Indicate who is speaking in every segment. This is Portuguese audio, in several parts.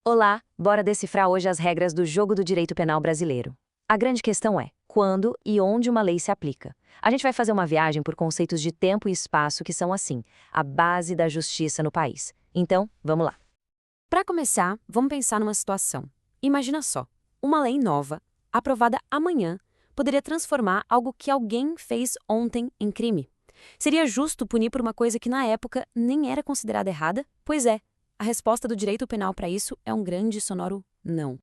Speaker 1: Olá, bora decifrar hoje as regras do jogo do direito penal brasileiro. A grande questão é quando e onde uma lei se aplica. A gente vai fazer uma viagem por conceitos de tempo e espaço que são, assim, a base da justiça no país. Então, vamos lá.
Speaker 2: Para começar, vamos pensar numa situação. Imagina só, uma lei nova, aprovada amanhã, poderia transformar algo que alguém fez ontem em crime. Seria justo punir por uma coisa que na época nem era considerada errada? Pois é, a resposta do direito penal para isso é um grande e sonoro não.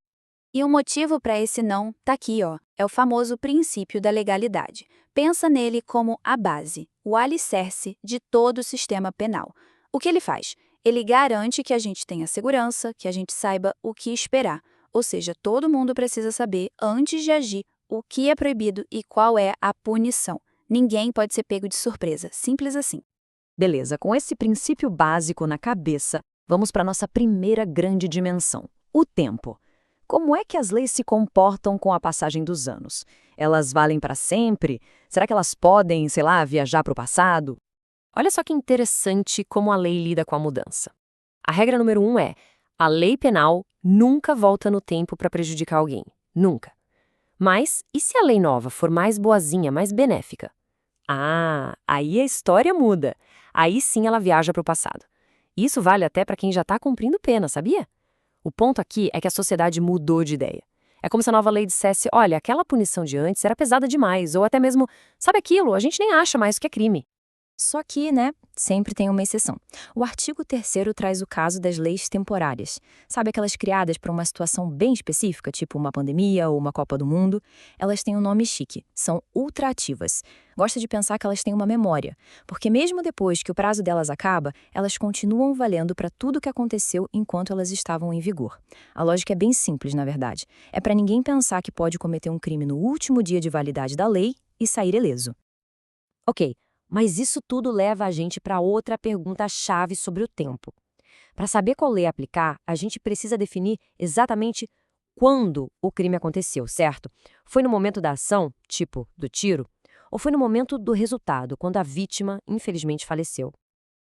Speaker 3: E o motivo para esse não tá aqui, ó. É o famoso princípio da legalidade. Pensa nele como a base, o alicerce de todo o sistema penal. O que ele faz? Ele garante que a gente tenha segurança, que a gente saiba o que esperar. Ou seja, todo mundo precisa saber, antes de agir, o que é proibido e qual é a punição. Ninguém pode ser pego de surpresa, simples assim.
Speaker 1: Beleza, com esse princípio básico na cabeça, vamos para nossa primeira grande dimensão, o tempo. Como é que as leis se comportam com a passagem dos anos? Elas valem para sempre? Será que elas podem, sei lá, viajar para o passado?
Speaker 2: Olha só que interessante como a lei lida com a mudança. A regra número 1 é: a lei penal nunca volta no tempo para prejudicar alguém. Nunca. Mas, e se a lei nova for mais boazinha, mais benéfica? Ah, aí a história muda. Aí sim ela viaja para o passado. Isso vale até para quem já está cumprindo pena, sabia? O ponto aqui é que a sociedade mudou de ideia. É como se a nova lei dissesse: olha, aquela punição de antes era pesada demais, ou até mesmo, sabe aquilo, a gente nem acha mais o que é crime.
Speaker 4: Só que, né, sempre tem uma exceção. O artigo 3º traz o caso das leis temporárias. Sabe aquelas criadas para uma situação bem específica, tipo uma pandemia ou uma Copa do Mundo? Elas têm um nome chique, são ultraativas. Gosta de pensar que elas têm uma memória, porque mesmo depois que o prazo delas acaba, elas continuam valendo para tudo o que aconteceu enquanto elas estavam em vigor. A lógica é bem simples, na verdade. É para ninguém pensar que pode cometer um crime no último dia de validade da lei e sair ileso.
Speaker 1: Ok, mas isso tudo leva a gente para outra pergunta-chave sobre o tempo. Para saber qual lei aplicar, a gente precisa definir exatamente quando o crime aconteceu, certo? Foi no momento da ação, tipo do tiro, ou foi no momento do resultado, quando a vítima, infelizmente, faleceu?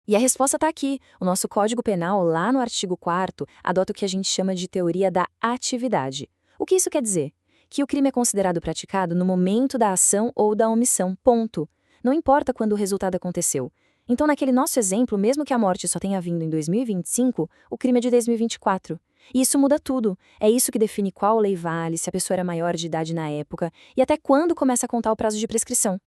Speaker 4: E a resposta está aqui. O nosso Código Penal, lá no artigo 4º, adota o que a gente chama de teoria da atividade. O que isso quer dizer? Que o crime é considerado praticado no momento da ação ou da omissão, ponto. Não importa quando o resultado aconteceu. Então, naquele nosso exemplo, mesmo que a morte só tenha vindo em 2025, o crime é de 2024. E isso muda tudo. É isso que define qual lei vale, se a pessoa era maior de idade na época, e até quando começa a contar o prazo de prescrição.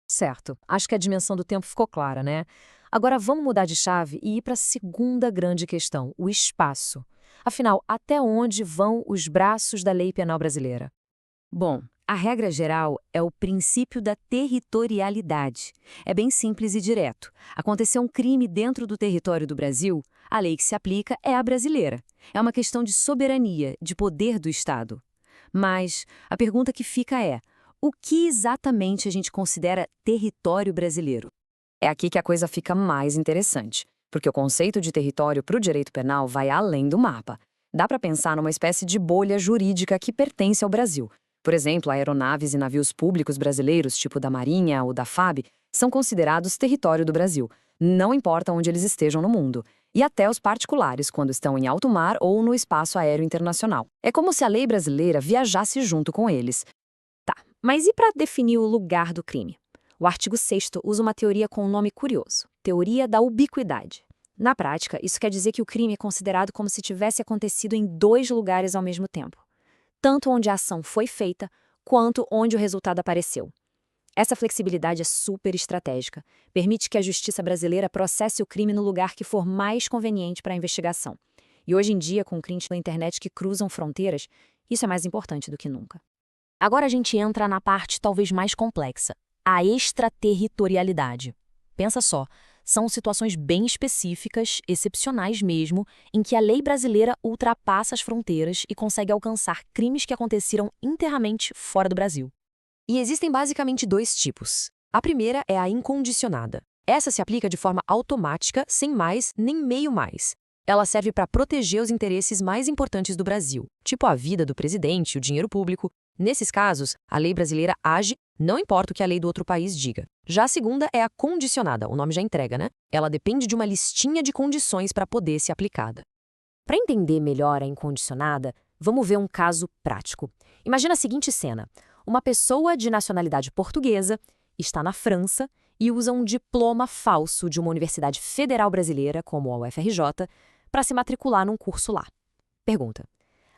Speaker 1: Certo, acho que a dimensão do tempo ficou clara, né? Agora vamos mudar de chave e ir para a segunda grande questão, o espaço. Afinal, até onde vão os braços da lei penal brasileira? Bom, a regra geral é o princípio da territorialidade. É bem simples e direto. Aconteceu um crime dentro do território do Brasil, a lei que se aplica é a brasileira. É uma questão de soberania, de poder do Estado. Mas a pergunta que fica é: o que exatamente a gente considera território brasileiro? É aqui que a coisa fica mais interessante, porque o conceito de território para o direito penal vai além do mapa. Dá para pensar numa espécie de bolha jurídica que pertence ao Brasil. Por exemplo, aeronaves e navios públicos brasileiros, tipo da Marinha ou da FAB, são considerados território do Brasil, não importa onde eles estejam no mundo. E até os particulares, quando estão em alto mar ou no espaço aéreo internacional. É como se a lei brasileira viajasse junto com eles.
Speaker 2: Tá, mas e para definir o lugar do crime? O artigo 6º usa uma teoria com um nome curioso, teoria da ubiquidade. Na prática, isso quer dizer que o crime é considerado como se tivesse acontecido em 2 lugares ao mesmo tempo, tanto onde a ação foi feita, quanto onde o resultado apareceu. Essa flexibilidade é super estratégica, permite que a justiça brasileira processe o crime no lugar que for mais conveniente para a investigação. E hoje em dia, com crimes na internet que cruzam fronteiras, isso é mais importante do que nunca.
Speaker 1: Agora a gente entra na parte talvez mais complexa, a extraterritorialidade. Pensa só, são situações bem específicas, excepcionais mesmo, em que a lei brasileira ultrapassa as fronteiras e consegue alcançar crimes que aconteceram inteiramente fora do Brasil. E existem basicamente 2 tipos. A primeira é a incondicionada. Essa se aplica de forma automática, sem mais nem meio mais. Ela serve para proteger os interesses mais importantes do Brasil, tipo a vida do presidente, o dinheiro público. Nesses casos, a lei brasileira age, não importa o que a lei do outro país diga. Já a segunda é a condicionada, o nome já entrega, né? Ela depende de uma listinha de condições para poder ser aplicada.
Speaker 2: Para entender melhor a incondicionada, vamos ver um caso prático. Imagina a seguinte cena. Uma pessoa de nacionalidade portuguesa está na França e usa um diploma falso de uma universidade federal brasileira, como a UFRJ, para se matricular num curso lá. Pergunta: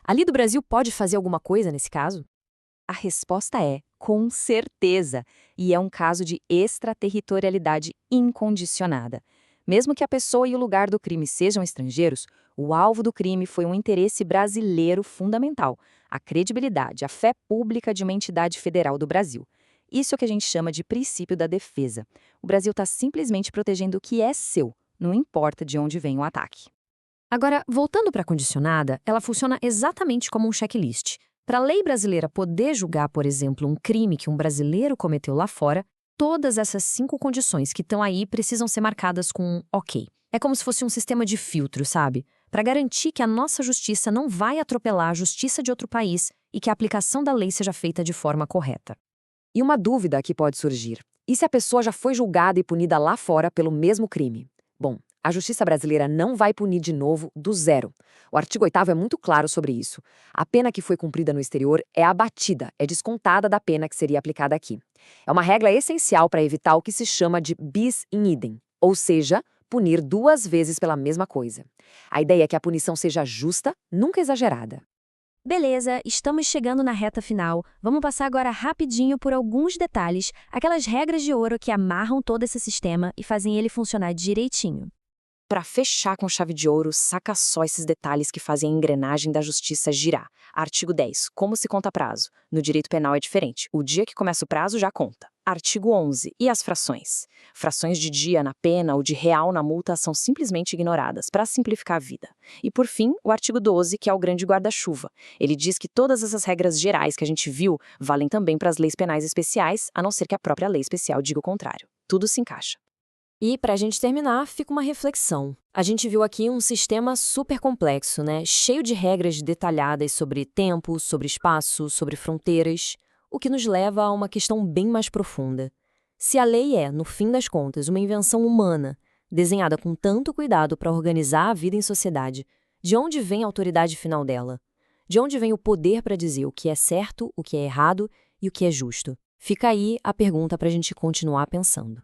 Speaker 2: a Lei do Brasil pode fazer alguma coisa nesse caso?
Speaker 4: A resposta é, com certeza, e é um caso de extraterritorialidade incondicionada. Mesmo que a pessoa e o lugar do crime sejam estrangeiros, o alvo do crime foi um interesse brasileiro fundamental, a credibilidade, a fé pública de uma entidade federal do Brasil. Isso é o que a gente chama de princípio da defesa. O Brasil está simplesmente protegendo o que é seu, não importa de onde vem o ataque.
Speaker 1: Agora, voltando para a condicionada, ela funciona exatamente como um checklist. Para a lei brasileira poder julgar, por exemplo, um crime que um brasileiro cometeu lá fora, todas essas 5 condições que estão aí precisam ser marcadas com um OK. É como se fosse um sistema de filtro, sabe? Para garantir que a nossa justiça não vai atropelar a justiça de outro país e que a aplicação da lei seja feita de forma correta.
Speaker 2: E uma dúvida que pode surgir. E se a pessoa já foi julgada e punida lá fora pelo mesmo crime? Bom, a justiça brasileira não vai punir de novo do zero. O artigo 8º é muito claro sobre isso. A pena que foi cumprida no exterior é abatida, é descontada da pena que seria aplicada aqui. É uma regra essencial para evitar o que se chama de bis in idem, ou seja, punir 2 vezes pela mesma coisa. A ideia é que a punição seja justa, nunca exagerada.
Speaker 5: Beleza, estamos chegando na reta final. Vamos passar agora rapidinho por alguns detalhes, aquelas regras de ouro que amarram todo esse sistema e fazem ele funcionar direitinho.
Speaker 2: Para fechar com chave de ouro, saca só esses detalhes que fazem a engrenagem da justiça girar. Artigo 10. Como se conta prazo? No direito penal é diferente. O dia que começa o prazo já conta. Artigo 11. E as frações? Frações de dia na pena ou de real na multa são simplesmente ignoradas, para simplificar a vida. E por fim, o artigo 12, que é o grande guarda-chuva. Ele diz que todas essas regras gerais que a gente viu valem também para as leis penais especiais, a não ser que a própria lei especial diga o contrário. Tudo se encaixa.
Speaker 1: E, para a gente terminar, fica uma reflexão. A gente viu aqui um sistema super complexo, né? Cheio de regras detalhadas sobre tempo, sobre espaço, sobre fronteiras, o que nos leva a uma questão bem mais profunda. Se a lei é, no fim das contas, uma invenção humana, desenhada com tanto cuidado para organizar a vida em sociedade, de onde vem a autoridade final dela? De onde vem o poder para dizer o que é certo, o que é errado e o que é justo? Fica aí a pergunta para a gente continuar pensando.